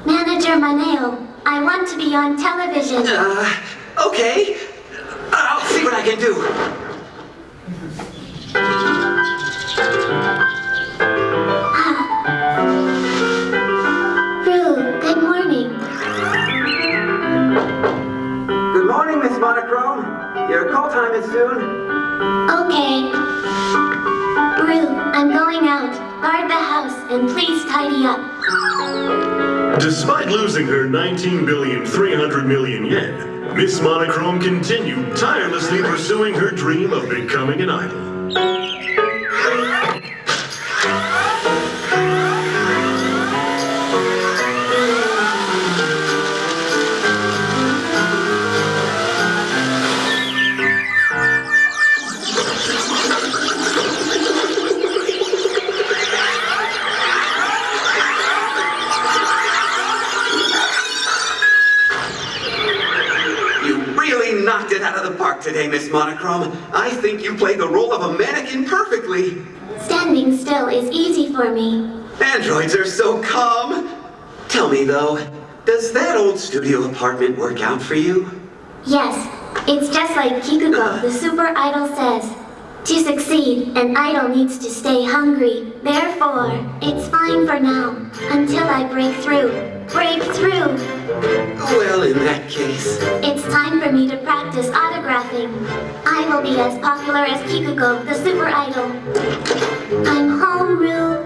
Manager Maneo, I want to be on television. Okay. I'll see what I can do. Rue, good morning. Good morning, Miss Monochrome. Your call time is soon. Okay. Rue, I'm going out. Guard the house and please tidy up. Despite losing her 19,300,000,000 yen, Miss Monochrome continued tirelessly pursuing her dream of becoming an idol. Knocked it out of the park today, Miss Monochrome. I think you played the role of a mannequin perfectly. Standing still is easy for me. Androids are so calm. Tell me though, does that old studio apartment work out for you? Yes, it's just like Kikuko, the super idol says. To succeed, an idol needs to stay hungry. Therefore, it's fine for now, until I break through. Break through! Well, in that case... It's time for me to practice autographing. I will be as popular as Kikuko, the super idol. I'm home, Rue.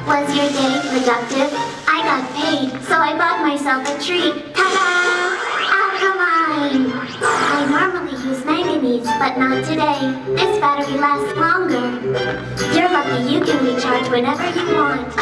Was your day productive? I got paid, so I bought myself a treat. Ta-da! Alkaline! I normally use manganese, but not today. This battery lasts longer. You're lucky you can recharge whenever you want.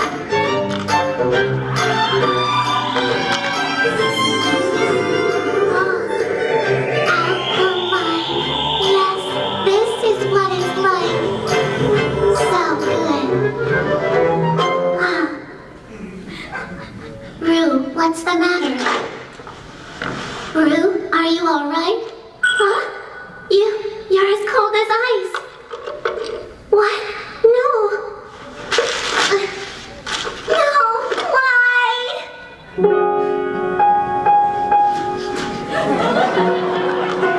What's the matter? Rue, are you all right? Huh? You're as cold as ice. What? No. No, why?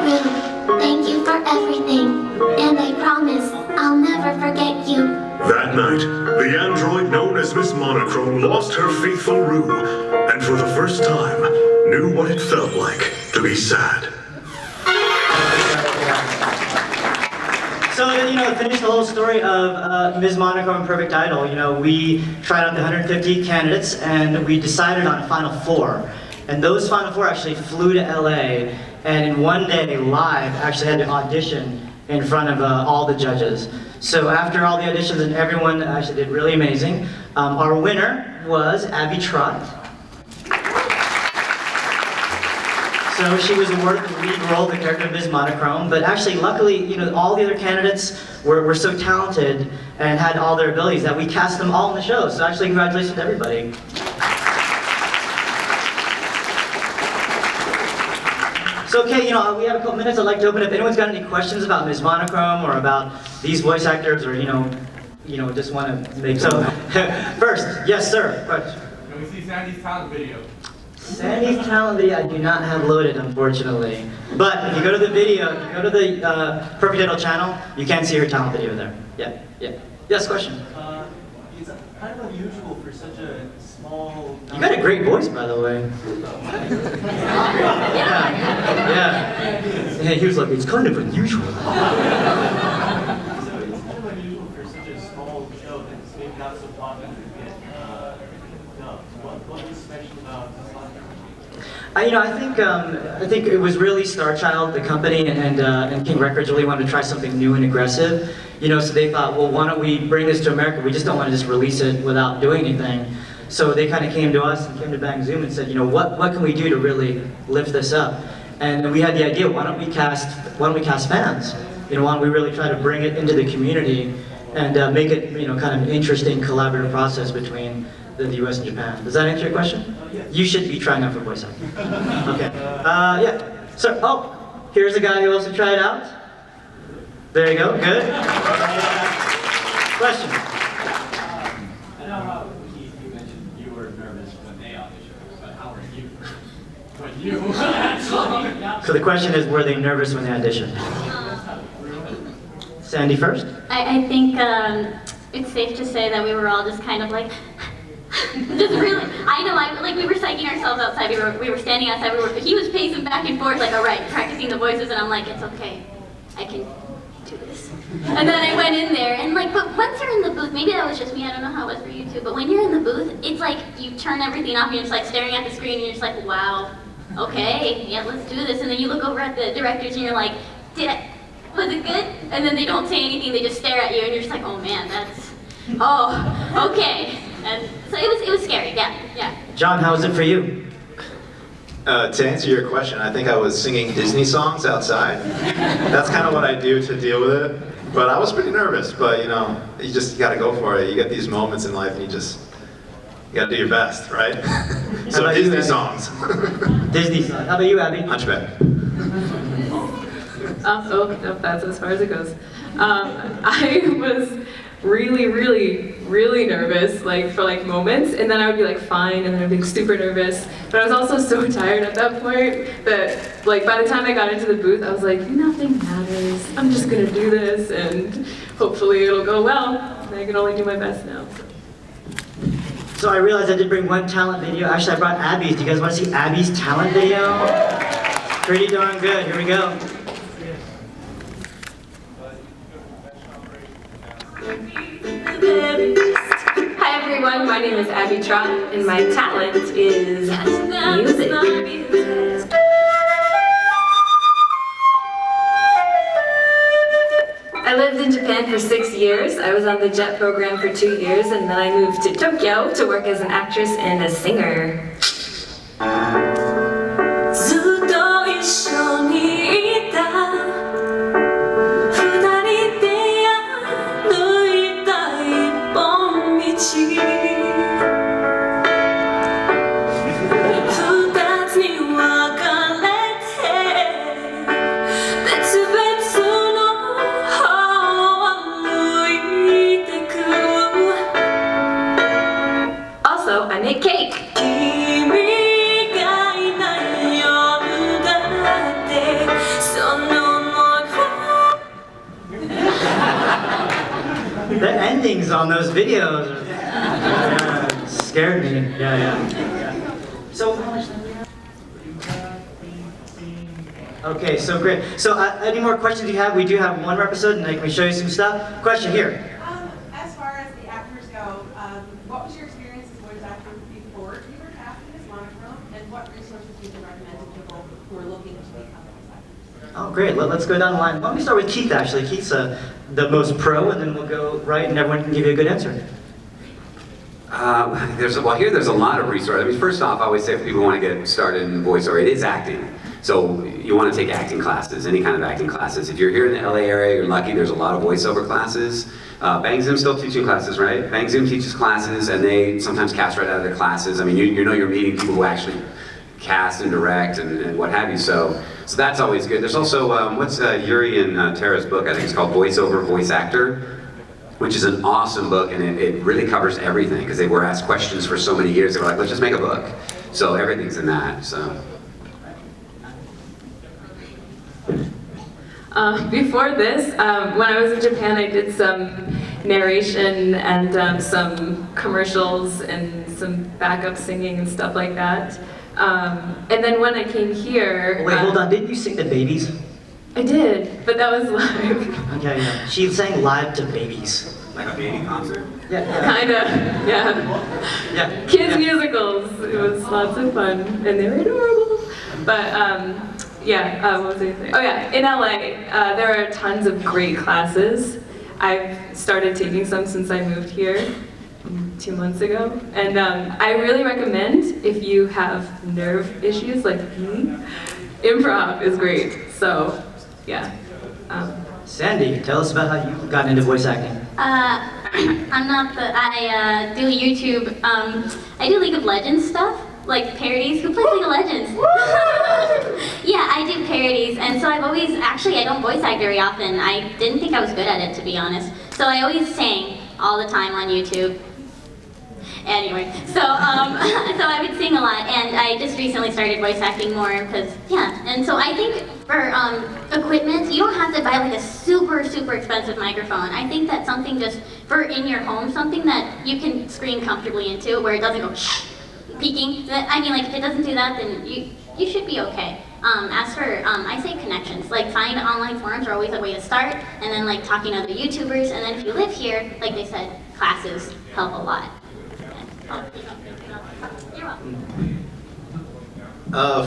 Rue, thank you for everything. And I promise I'll never forget you. That night, the android known as Miss Monochrome lost her faithful Rue, and for the first time, knew what it felt like to be sad. So, to finish the whole story of Ms. Monochrome Perfect Idol, we tried out the 150 candidates and we decided on a final 4. And those final 4 actually flew to LA and in one day live actually had to audition in front of all the judges. So after all the auditions and everyone actually did really amazing, our winner was Abby Trott. So she was awarded the lead role, the character of Ms. Monochrome, but actually, luckily, all the other candidates were so talented and had all their abilities that we cast them all in the show. So actually, congratulations to everybody. So okay, we have a couple minutes. I'd like to open up. If anyone's got any questions about Ms. Monochrome or about these voice actors, or just want to make so. First, yes, sir. Question. Can we see Sandy's talent video? Sandy's talent video I do not have loaded, unfortunately. But if you go to the video, if you go to the Perfect Idol channel, you can see her talent video there. Yeah. Yes, question. It's kind of unusual for such a small... You got a great voice, by the way. Yeah, he was like, it's kind of unusual. So it's kind of unusual for such a small show that's maybe not so popular to get dubbed. What was special about this? I think it was really Star Child, the company, and King Records really wanted to try something new and aggressive. So they thought, well, why don't we bring this to America? We just don't want to just release it without doing anything. So they kind of came to us and came to Bang Zoom and said, what can we do to really lift this up? And we had the idea, why don't we cast fans? Why don't we really try to bring it into the community and make it, kind of an interesting collaborative process between the US and Japan. Does that answer your question? You should be trying out for voice acting. Okay. Yeah. So, oh, here's a guy who also tried out. There you go. Good. Question. I know how you mentioned you were nervous when they auditioned, but how were you when you actually? So the question is, were they nervous when they auditioned? Sandy first. I think it's safe to say that we were all just kind of like, just really, I know, like we were psyching ourselves outside, we were standing outside, he was pacing back and forth like, all right, practicing the voices, and I'm like, it's okay, I can do this. And then I went in there, and like, but once you're in the booth, maybe that was just me, I don't know how it was for you too, but when you're in the booth, it's like, you turn everything off, and you're just like staring at the screen, and you're just like, wow, okay, yeah, let's do this, and then you look over at the directors, and you're like, was it good? And then they don't say anything, they just stare at you, and you're just like, oh man, that's, oh, okay. And so it was scary, yeah. John, how was it for you? To answer your question, I think I was singing Disney songs outside. That's kind of what I do to deal with it. But I was pretty nervous, but you know, you gotta go for it. You get these moments in life and you gotta do your best, right? So about you, Disney Abby? songs. Disney song. How about you, Abby? Hunchback. Oh, no, that's as far as it goes. I was really nervous, like for like moments, and then I would be like fine, and then I'd be super nervous. But I was also so tired at that point that like by the time I got into the booth, I was like, nothing matters. I'm just gonna do this, and hopefully it'll go well. And I can only do my best now. So I realized I did bring one talent video. Actually, I brought Abby's. Do you guys want to see Abby's talent video? Pretty darn good. Here we go. Hi everyone, my name is Abby Trott, and my talent is music. I lived in Japan for 6 years. I was on the JET program for 2 years, and then I moved to Tokyo to work as an actress and a singer. ずっと一緒にいた二人で歩いた一本道二つに分かれて別々の方を歩いてく Also, I make cake. 君がいない夜だってその中 The endings on those videos scared me. Yeah. So, okay, so great. So, any more questions you have? We do have one more episode, and I can show you some stuff. Question here. As far as the actors go, what was your experience as voice actor before you were cast in this Monochrome, and what resources would you recommend to people who are looking to become voice actors? Oh, great. Let's go down the line. Why don't we start with Keith, actually. Keith's the most pro, and then we'll go right, and everyone can give you a good answer. There's a lot of resources. I mean, first off, I always say if people want to get started in voiceover, it is acting. So you want to take acting classes, any kind of acting classes. If you're here in the LA area, you're lucky. There's a lot of voiceover classes. Bang Zoom's still teaching classes, right? Bang Zoom teaches classes, and they sometimes cast right out of their classes. I mean, you know you're meeting people who actually cast and direct and what have you. So that's always good. There's also what's Yuri and Tara's book? I think it's called Voiceover, Voice Actor, which is an awesome book, and it really covers everything because they were asked questions for so many years. They were like, let's just make a book. So everything's in that. So. Before this, when I was in Japan, I did some narration and some commercials and some backup singing and stuff like that. And then when I came here... Wait, hold on. Didn't you sing to babies? I did, but that was live. Okay, yeah. She sang live to babies. Like a baby concert? Yeah. Kinda, yeah. Yeah. Kids musicals. It was lots of fun, and they were adorable. But yeah, what was I saying? Oh yeah, in LA, there are tons of great classes. I've started taking some since I moved here 2 months ago, and I really recommend if you have nerve issues like me, improv is great. So yeah. Sandy, tell us about how you got into voice acting. I do YouTube, I do League of Legends stuff, like parodies. Who plays League of Legends? Yeah, I do parodies, and so I've always, actually I don't voice act very often. I didn't think I was good at it, to be honest. So I always sang all the time on YouTube. Anyway, so I would sing a lot, and I just recently started voice acting more because, yeah. And so I think for equipment, you don't have to buy like a super expensive microphone. I think that something just for in your home, something that you can scream comfortably into, where it doesn't go peaking. I mean, like if it doesn't do that, then you should be okay. As for, I say connections, like find online forums are always a way to start, and then like talking to other YouTubers, and then if you live here, like they said, classes help a lot. You're welcome.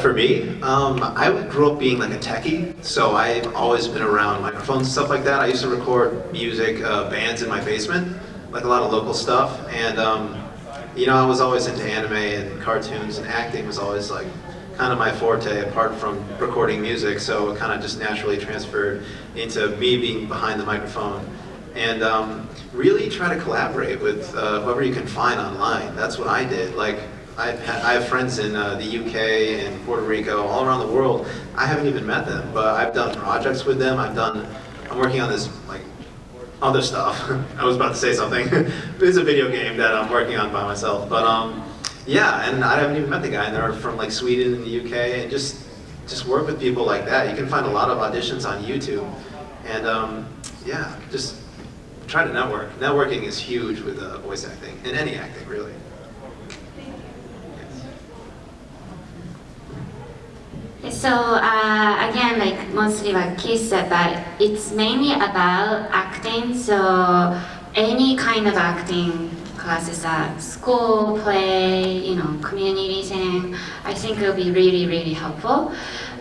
For me, I grew up being like a techie, so I've always been around microphones and stuff like that. I used to record music bands in my basement, like a lot of local stuff, and you know, I was always into anime and cartoons, and acting was always like kind of my forte apart from recording music, so it kind of just naturally transferred into me being behind the microphone. And really try to collaborate with whoever you can find online. That's what I did. Like, I have friends in the UK and Puerto Rico, all around the world. I haven't even met them, but I've done projects with them. I'm working on this, like, other stuff. I was about to say something. It's a video game that I'm working on by myself. But yeah, and I haven't even met the guy, and they're from like Sweden and the UK, and just work with people like that. You can find a lot of auditions on YouTube. And yeah, just try to network. Networking is huge with voice acting, and any acting, really. So again, like mostly like Keith said, that it's mainly about acting. So any kind of acting classes at school, play, you know, community thing, I think it'll be really helpful.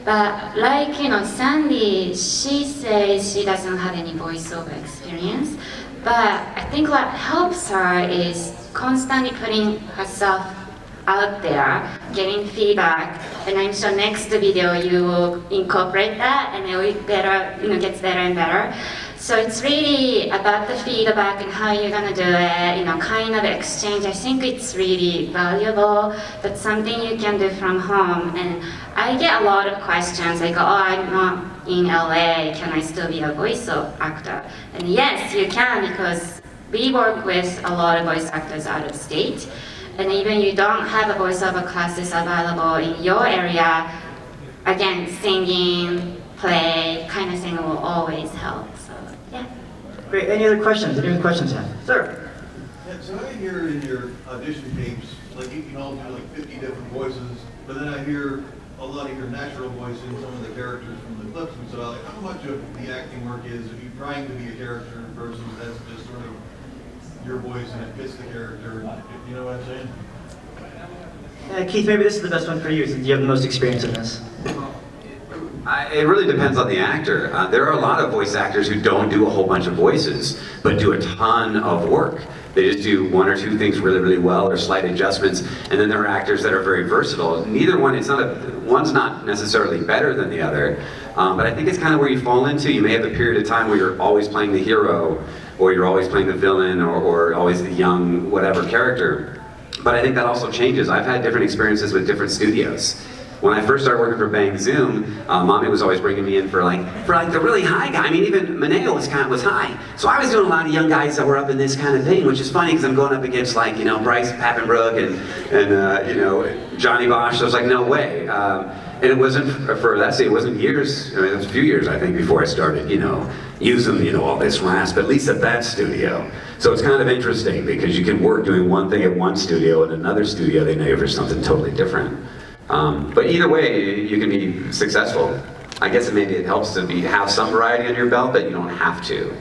But like, you know, Sandy, she says she doesn't have any voiceover experience. But I think what helps her is constantly putting herself out there, getting feedback, and I'm sure next video you will incorporate that, and it will better, you know, gets better and better. So it's really about the feedback and how you're gonna do it, you know, kind of exchange. I think it's really valuable. That's something you can do from home. And I get a lot of questions like, oh, I'm not in LA, can I still be a voice actor? And yes, you can, because we work with a lot of voice actors out of state. And even you don't have a voiceover classes available in your area, again, singing, play, kind of thing will always help. So, yeah. Great. Any other questions? Any questions, yeah? Sir? Yeah, so I hear in your audition tapes, like you can all do like 50 different voices, but then I hear a lot of your natural voice in some of the characters from the clips, and so like how much of the acting work is if you're trying to be a character versus that's just sort of your voice and it fits the character, you know what I'm saying? Keith, maybe this is the best one for you since you have the most experience in this. It really depends on the actor. There are a lot of voice actors who don't do a whole bunch of voices, but do a ton of work. They just do one or two things really well, or slight adjustments, and then there are actors that are very versatile. Neither one, one's not necessarily better than the other, but I think it's kind of where you fall into. You may have a period of time where you're always playing the hero, or you're always playing the villain, or always the young whatever character. But I think that also changes. I've had different experiences with different studios. When I first started working for Bang Zoom, Mommy was always bringing me in for the really high guy. I mean, even Maneo was high. So I was doing a lot of young guys that were up in this kind of thing, which is funny because I'm going up against like, you know, Bryce Papenbrook and you know, Johnny Bosch. So I was like, no way. And it wasn't for that. It wasn't years. I mean, it was a few years I think before I started, you know, using, you know, all this rasp, at least at that studio. So it's kind of interesting because you can work doing one thing at one studio and another studio they know you for something totally different. But either way, you can be successful. I guess maybe it helps to have some variety on your belt, but you don't have to.